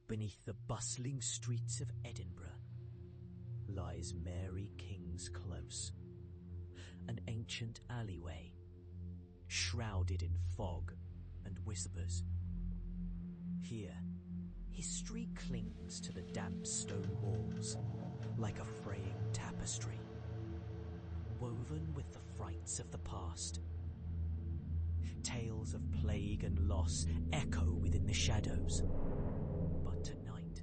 Beneath the bustling streets of Edinburgh lies Mary King's Close, an ancient alleyway, shrouded in fog and whispers. Here, history clings to the damp stone walls like a fraying tapestry, woven with the frights of the past. Tales of plague and loss echo within the shadows. But tonight,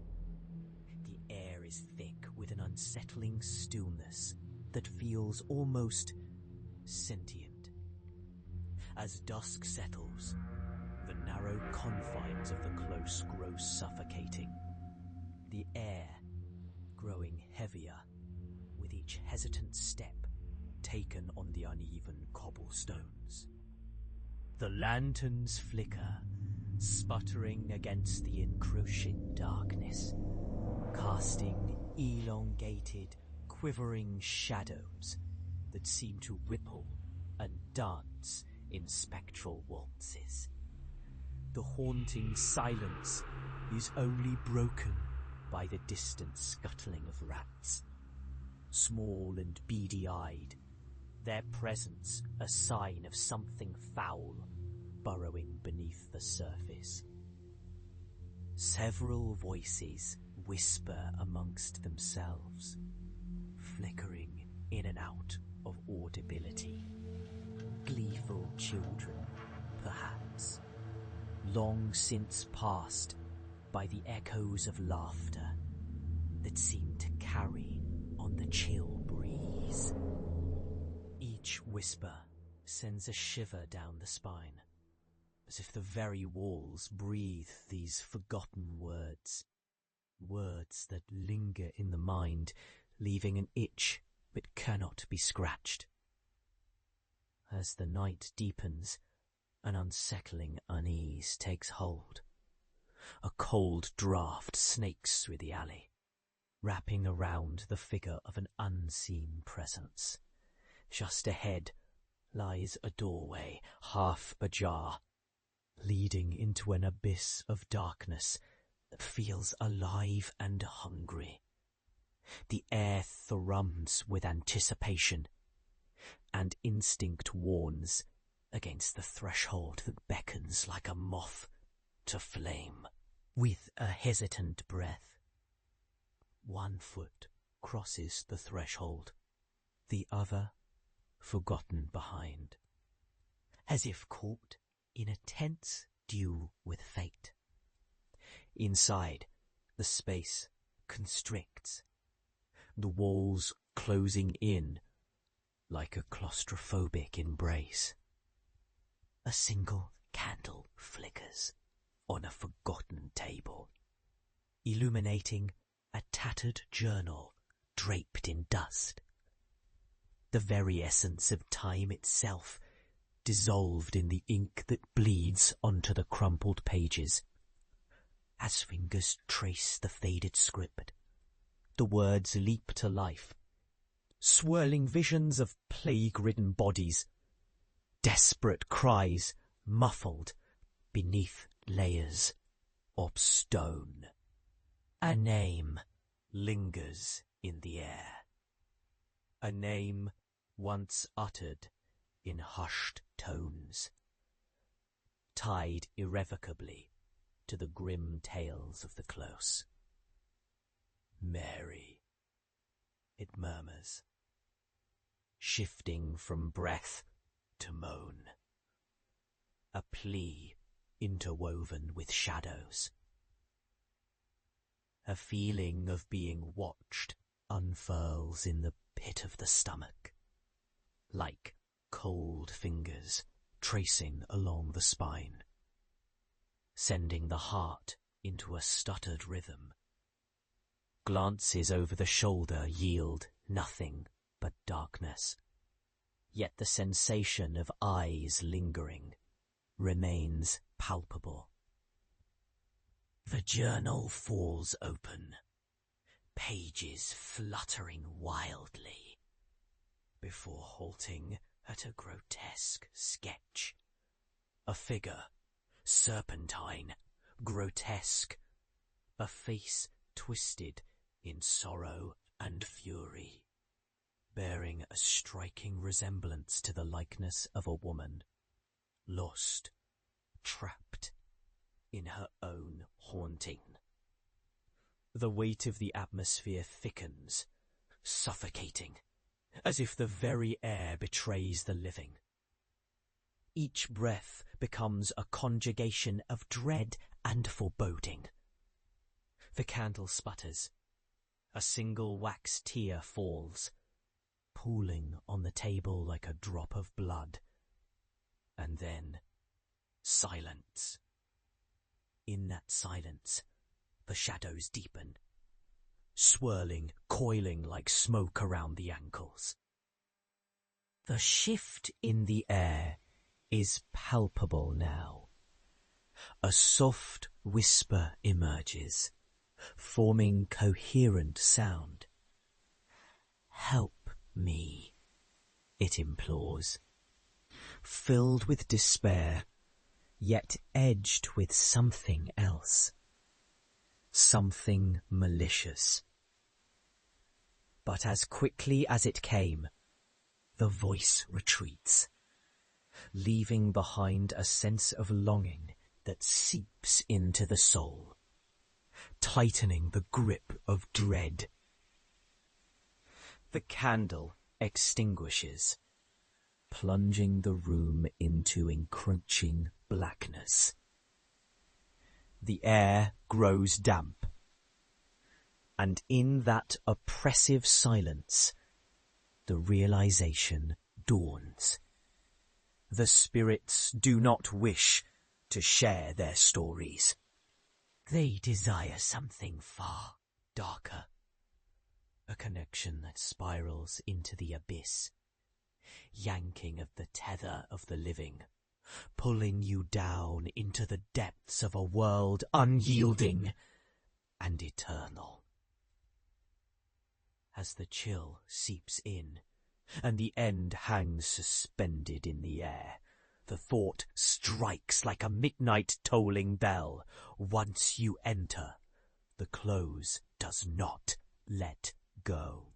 the air is thick with an unsettling stillness that feels almost sentient. As dusk settles, the narrow confines of the Close grow suffocating, the air growing heavier with each hesitant step taken on the uneven cobblestones. The lanterns flicker, sputtering against the encroaching darkness, casting elongated, quivering shadows that seem to ripple and dance in spectral waltzes. The haunting silence is only broken by the distant scuttling of rats, small and beady-eyed, their presence a sign of something foul burrowing beneath the surface. Several voices whisper amongst themselves, flickering in and out of audibility. Gleeful children, perhaps, long since passed by the echoes of laughter that seem to carry on the chill breeze. Each whisper sends a shiver down the spine, as if the very walls breathe these forgotten words, words that linger in the mind, leaving an itch that cannot be scratched. As the night deepens, an unsettling unease takes hold. A cold draught snakes through the alley, wrapping around the figure of an unseen presence. Just ahead lies a doorway, half ajar, leading into an abyss of darkness that feels alive and hungry. The air thrums with anticipation, and instinct warns against the threshold that beckons like a moth to flame. With a hesitant breath, one foot crosses the threshold, the other forgotten behind, as if caught in a tense duel with fate. Inside, the space constricts, the walls closing in like a claustrophobic embrace. A single candle flickers on a forgotten table, illuminating a tattered journal draped in dust. The very essence of time itself dissolved in the ink that bleeds onto the crumpled pages. As fingers trace the faded script, the words leap to life, swirling visions of plague-ridden bodies, desperate cries muffled beneath layers of stone. A name lingers in the air, a name once uttered in hushed tones, tied irrevocably to the grim tales of the Close. Mary, it murmurs, shifting from breath to moan, a plea interwoven with shadows. A feeling of being watched unfurls in the pit of the stomach, like cold fingers tracing along the spine, sending the heart into a stuttered rhythm. Glances over the shoulder yield nothing but darkness, yet the sensation of eyes lingering remains palpable. The journal falls open, pages fluttering wildly, before halting at a grotesque sketch. A figure, serpentine, grotesque, a face twisted in sorrow and fury, bearing a striking resemblance to the likeness of a woman, lost, trapped in her own haunting. The weight of the atmosphere thickens, suffocating, as if the very air betrays the living. Each breath becomes a conjugation of dread and foreboding. The candle sputters. A single wax tear falls, pooling on the table like a drop of blood. And then, silence. In that silence, the shadows deepen, swirling, coiling like smoke around the ankles. The shift in the air is palpable now. A soft whisper emerges, forming coherent sound. "Help me," it implores, filled with despair, yet edged with something else. Something malicious. But as quickly as it came, the voice retreats, leaving behind a sense of longing that seeps into the soul, tightening the grip of dread. The candle extinguishes, plunging the room into encroaching blackness. The air grows damp, and in that oppressive silence, the realization dawns. The spirits do not wish to share their stories. They desire something far darker, a connection that spirals into the abyss, yanking at the tether of the living, pulling you down into the depths of a world unyielding and eternal. As the chill seeps in, and the end hangs suspended in the air, the thought strikes like a midnight tolling bell. Once you enter, the close does not let go.